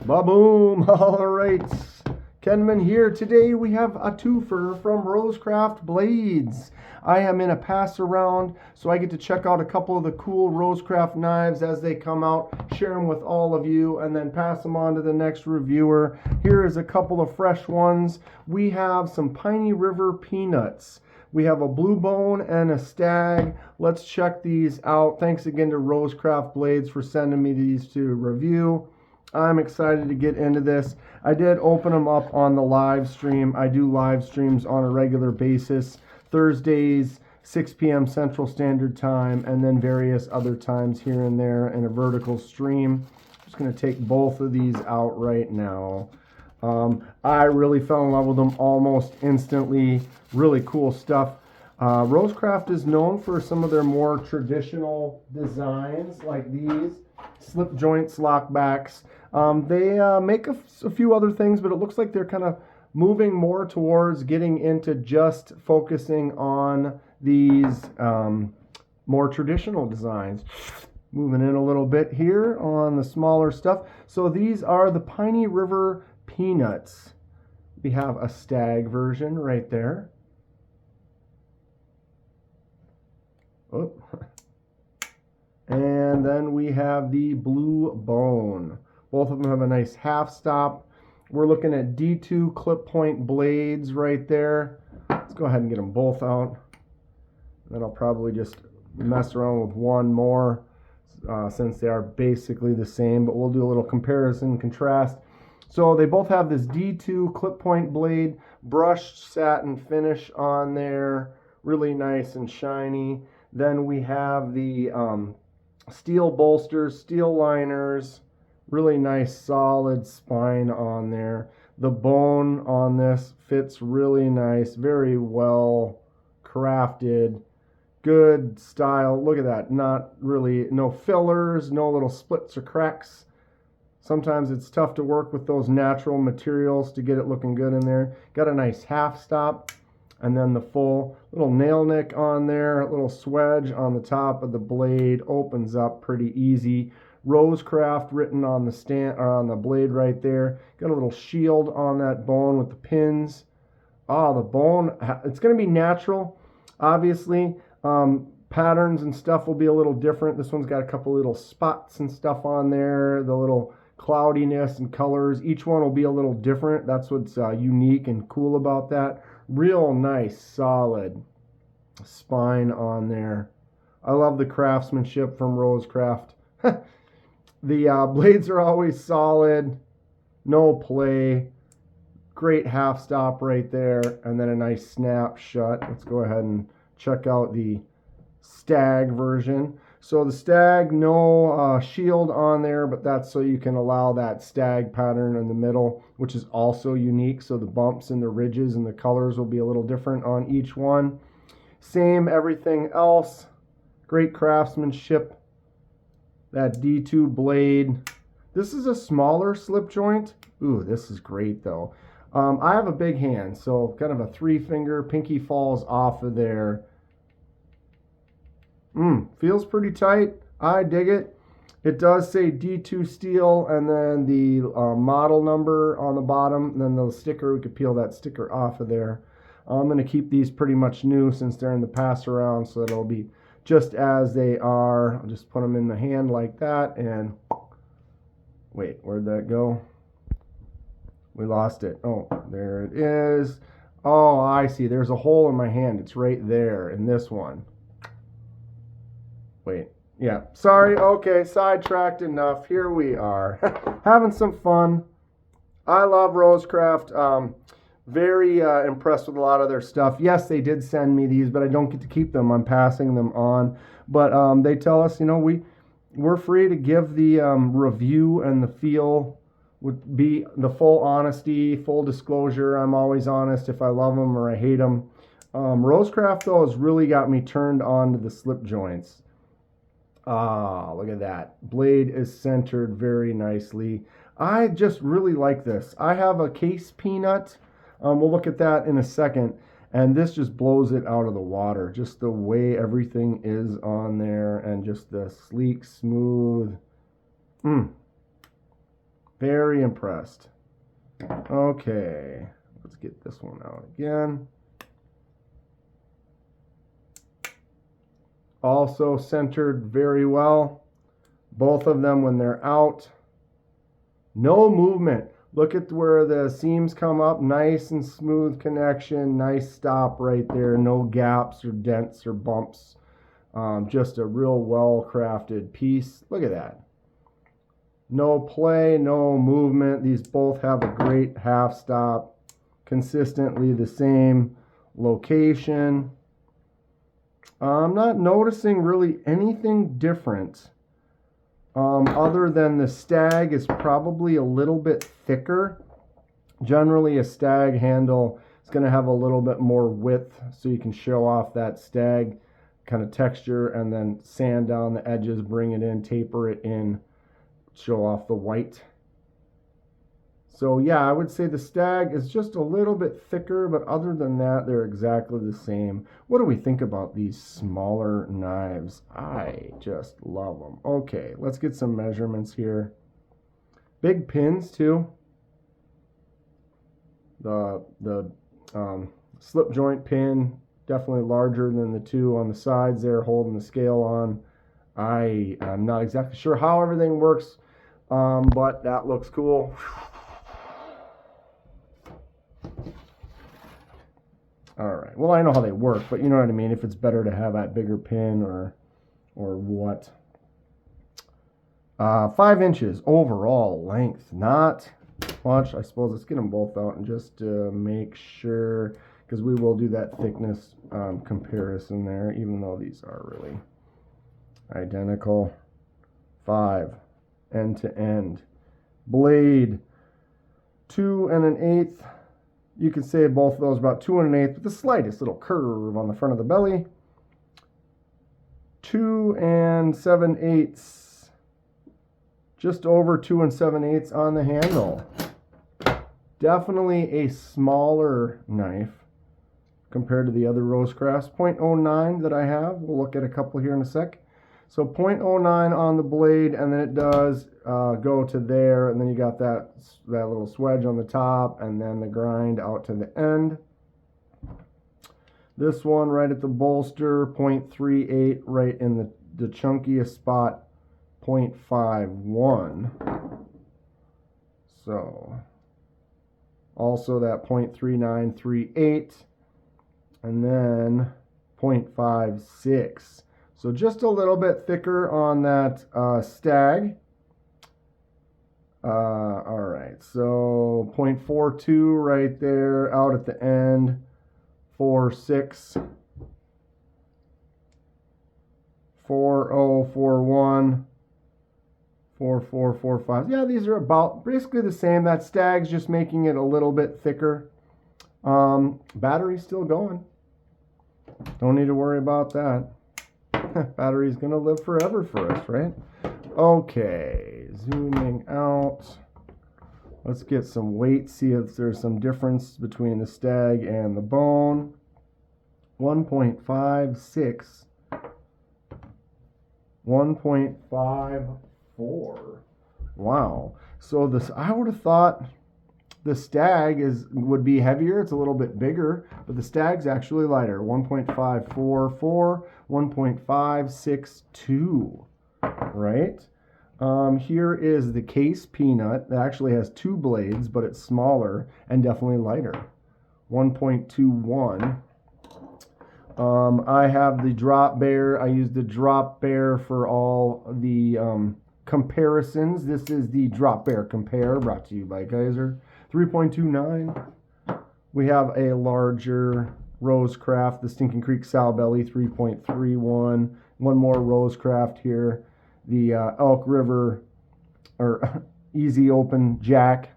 Ba-boom! All right, Kenman here. Today we have a twofer from Rosecraft Blades. I am in a pass around, so I get to check out a couple of the cool Rosecraft knives as they come out, share them with all of you, and then pass them on to the next reviewer. Here is a couple of fresh ones. We have some Piney River Peanuts. We have a blue bone and a stag. Let's check these out. Thanks again to Rosecraft Blades for sending me these to review. I'm excited to get into this. I did open them up on the live stream. I do live streams on a regular basis, Thursdays, 6 p.m. Central Standard Time, and then various other times here and there in a vertical stream. I'm just going to take both of these out right now. I really fell in love with them almost instantly. Really cool stuff. Rosecraft is known for some of their more traditional designs like these. Slip joints, lockbacks. They make a few other things, but it looks like they're kind of moving more towards getting into just focusing on these more traditional designs. Moving in a little bit here on the smaller stuff. So these are the Piney River Peanuts. We have a stag version right there. Oh. And then we have the blue bone. Both of them have a nice half stop. We're looking at D2 clip point blades right there. Let's go ahead and get them both out. Then I'll probably just mess around with one more since they are basically the same, but we'll do a little comparison, contrast. So they both have this D2 clip point blade, brushed satin finish on there, really nice and shiny. Then we have the steel bolsters, steel liners, really nice solid spine on there. The bone on this fits really nice, very well crafted, good style. Look at that, not really, no fillers, no little splits or cracks. Sometimes it's tough to work with those natural materials to get it looking good in there. Got a nice half stop. And then the full little nail nick on there, a little swedge on the top of the blade, opens up pretty easy. Rosecraft written on the stand or on the blade right there. Got a little shield on that bone with the pins. The bone, it's going to be natural. Obviously, patterns and stuff will be a little different. This one's got a couple little spots and stuff on there, the little cloudiness and colors. Each one will be a little different. That's what's unique and cool about that. Real nice, solid spine on there. I love the craftsmanship from Rosecraft. The blades are always solid, no play. Great half stop right there, and then a nice snap shut. Let's go ahead and check out the stag version. So the stag, no shield on there, but that's so you can allow that stag pattern in the middle, which is also unique. So the bumps and the ridges and the colors will be a little different on each one. Same everything else. Great craftsmanship. That D2 blade. This is a smaller slip joint. Ooh, this is great though. I have a big hand, so kind of a 3-finger, pinky falls off of there. Feels pretty tight. I dig it. It does say D2 steel and then the model number on the bottom. And then the sticker, we could peel that sticker off of there. I'm going to keep these pretty much new since they're in the pass around, so it'll be just as they are. I'll just put them in the hand like that and wait, where'd that go? We lost it. Oh, there it is. Oh, I see. There's a hole in my hand. It's right there in this one. Wait, yeah, sorry, okay, sidetracked enough. Here we are, having some fun. I love Rosecraft. Very impressed with a lot of their stuff. Yes, they did send me these, but I don't get to keep them. I'm passing them on. But they tell us, we're free to give the review, and the feel would be the full honesty, full disclosure. I'm always honest if I love them or I hate them. Rosecraft, though, has really got me turned on to the slip joints. Look at that. Blade is centered very nicely. I just really like this. I have a case peanut. We'll look at that in a second. And this just blows it out of the water. Just the way everything is on there and just the sleek, smooth. Very impressed. Okay, let's get this one out again. Also centered very well. Both of them when they're out. No movement. Look at where the seams come up. Nice and smooth connection. Nice stop right there. No gaps or dents or bumps. Just a real well-crafted piece. Look at that. No play, no movement. These both have a great half stop. Consistently the same location. I'm not noticing really anything different. Other than the Stag is probably a little bit thicker. Generally a Stag handle is going to have a little bit more width so you can show off that Stag kind of texture and then sand down the edges, bring it in, taper it in, show off the white. So yeah, I would say the Stag is just a little bit thicker, but other than that, they're exactly the same. What do we think about these smaller knives? I just love them. Okay, let's get some measurements here. Big pins too. The slip joint pin, definitely larger than the two on the sides there holding the scale on. I'm not exactly sure how everything works, but that looks cool. All right. Well, I know how they work, but you know what I mean. If it's better to have that bigger pin or what. 5 inches overall length. Not much. I suppose let's get them both out and just make sure, because we will do that thickness comparison there, even though these are really identical. 5 end to end. Blade 2 1/8. You can say both of those about 2 1/8 with the slightest little curve on the front of the belly. 2 7/8. Just over 2 7/8 on the handle. Definitely a smaller knife compared to the other Rosecrafts. 0.09 that I have. We'll look at a couple here in a sec. So 0.09 on the blade, and then it does go to there, and then you got that little swedge on the top, and then the grind out to the end. This one right at the bolster, 0.38, right in the chunkiest spot, 0.51. So also that 0.3938, and then 0.56. So just a little bit thicker on that Stag. All right, so 0.42 right there out at the end. 4.6. 4.041. 4.445. Yeah, these are about basically the same. That Stag's just making it a little bit thicker. Battery's still going. Don't need to worry about that. Battery's gonna live forever for us, right? Okay, zooming out. Let's get some weight, see if there's some difference between the Stag and the bone. 1.56. 1.54. Wow. So this, I would have thought the Stag would be heavier. It's a little bit bigger, but the Stag's actually lighter. 1.544, 1.562, right? Here is the case Peanut. That actually has 2 blades, but it's smaller and definitely lighter. 1.21. I have the Drop Bear. I use the Drop Bear for all the comparisons. This is the Drop Bear Compare, brought to you by Kaiser. 3.29. We have a larger Rosecraft, the Stinking Creek Sow Belly, 3.31. One more Rosecraft here. The Elk River, or Easy Open Jack,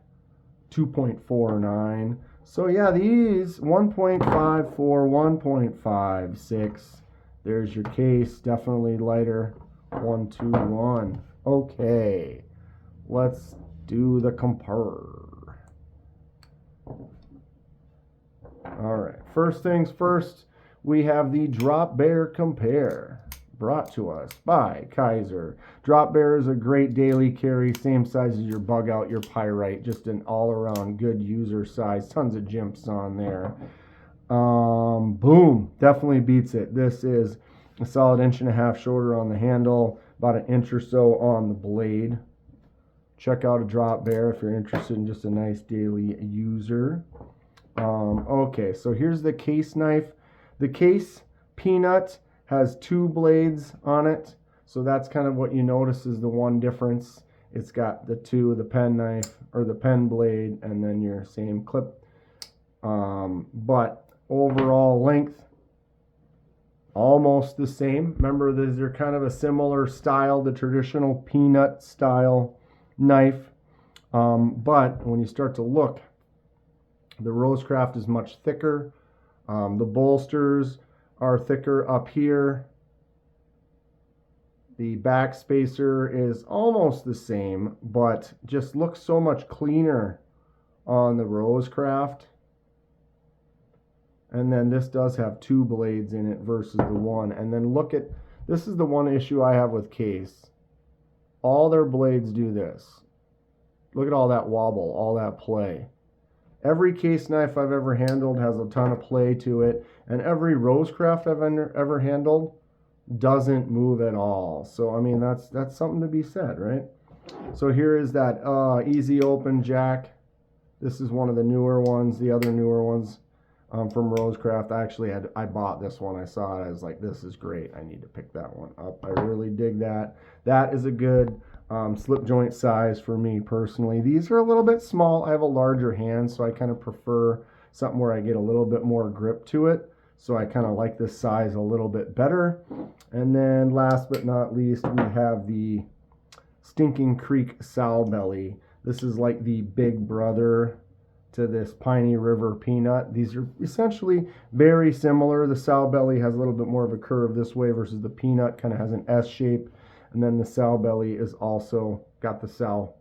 2.49. So yeah, these 1.54, 1.56. There's your case, definitely lighter. 121. Okay, let's do the compare. All right, first things first, we have the Drop Bear Compare. brought to us by Kaiser. Drop Bear is a great daily carry, same size as your Bug Out, your Pyrite, just an all-around good user size. Tons of jimps on there. Boom, definitely beats it. This is a solid 1.5 inch shorter on the handle, about 1 inch or so on the blade. Check out a Drop Bear if you're interested in just a nice daily user. Okay, so here's the case knife. The case Peanut has 2 blades on it, so that's kind of what you notice is the one difference. It's got the pen knife or the pen blade, and then your same clip. But overall length almost the same. Remember, these are kind of a similar style, the traditional Peanut style knife. But when you start to look, the Rosecraft is much thicker. The bolsters are thicker up here. The back spacer is almost the same, but just looks so much cleaner on the Rosecraft. And then this does have 2 blades in it versus the one. And then look at, this is the one issue I have with Case. All their blades do this. Look at all that wobble, all that play. Every Case knife I've ever handled has a ton of play to it, and every Rosecraft I've ever handled doesn't move at all. So I mean, that's something to be said, right? So here is that easy open jack. This is one of the newer ones. The other newer ones from Rosecraft, I bought this one. I saw it. I was like, this is great. I need to pick that one up. I really dig that. That is a good slip joint size for me personally. These are a little bit small. I have a larger hand, so I kind of prefer something where I get a little bit more grip to it. So I kind of like this size a little bit better. And then last but not least, we have the Stinking Creek Sow Belly. This is like the big brother to this Piney River Peanut. These are essentially very similar. The Sow Belly has a little bit more of a curve this way versus the Peanut kind of has an S shape. And then the Sow Belly is also got the Sow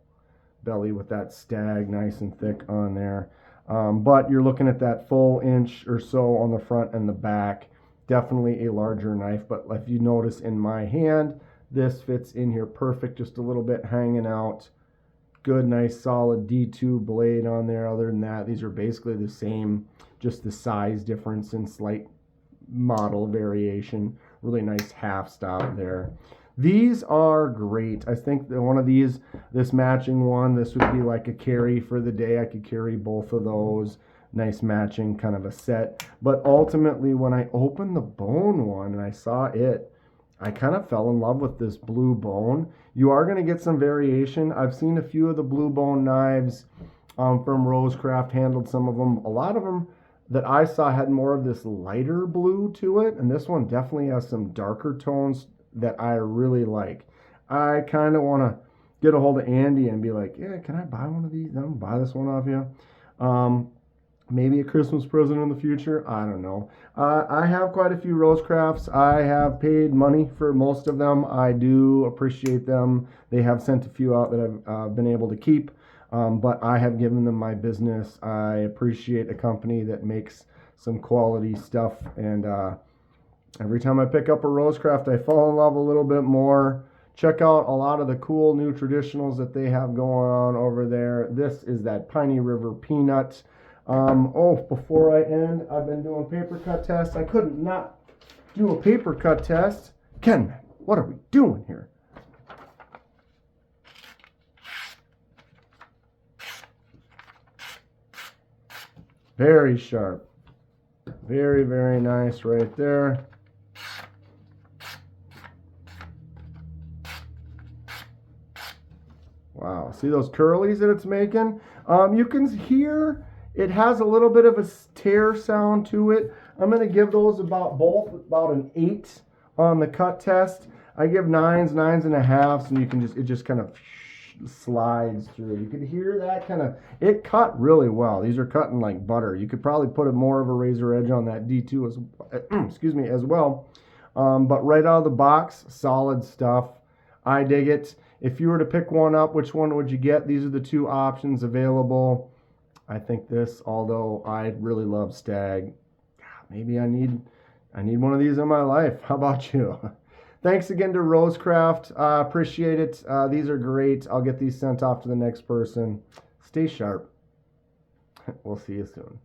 Belly with that Stag nice and thick on there. But you're looking at that full inch or so on the front and the back. Definitely a larger knife, but if you notice in my hand, this fits in here perfect, just a little bit hanging out. Good, nice, solid D2 blade on there. Other than that, these are basically the same, just the size difference and slight model variation. Really nice half stop there. These are great. I think that one of these, this matching one, this would be like a carry for the day. I could carry both of those. Nice matching kind of a set. But ultimately, when I opened the bone one and I saw it, I kind of fell in love with this blue bone. You are going to get some variation. I've seen a few of the blue bone knives from Rosecraft, handled some of them. A lot of them that I saw had more of this lighter blue to it, and this one definitely has some darker tones that I really like. I kind of want to get a hold of Andy and be like, yeah, can I buy one of these? I'm buy this one off you. Maybe a Christmas present in the future. I don't know. I have quite a few Rosecrafts. I have paid money for most of them. I do appreciate them. They have sent a few out that I've been able to keep, but I have given them my business. I appreciate a company that makes some quality stuff, and every time I pick up a Rosecraft, I fall in love a little bit more. Check out a lot of the cool new traditionals that they have going on over there. This is that Piney River Peanut. Before I end, I've been doing paper cut tests. I couldn't not do a paper cut test. Ken, what are we doing here? Very sharp. Very, very nice right there. Wow, see those curlies that it's making? You can hear it has a little bit of a tear sound to it. I'm going to give those about an 8 on the cut test. I give 9s, 9.5s, and you can it just kind of slides through. You could hear that kind of, it cut really well. These are cutting like butter. You could probably put more of a razor edge on that D2 as well. But right out of the box, solid stuff. I dig it. If you were to pick one up, which one would you get? These are the 2 options available. I think this, although I really love Stag, maybe I need one of these in my life. How about you? Thanks again to Rosecraft. Appreciate it. These are great. I'll get these sent off to the next person. Stay sharp. We'll see you soon.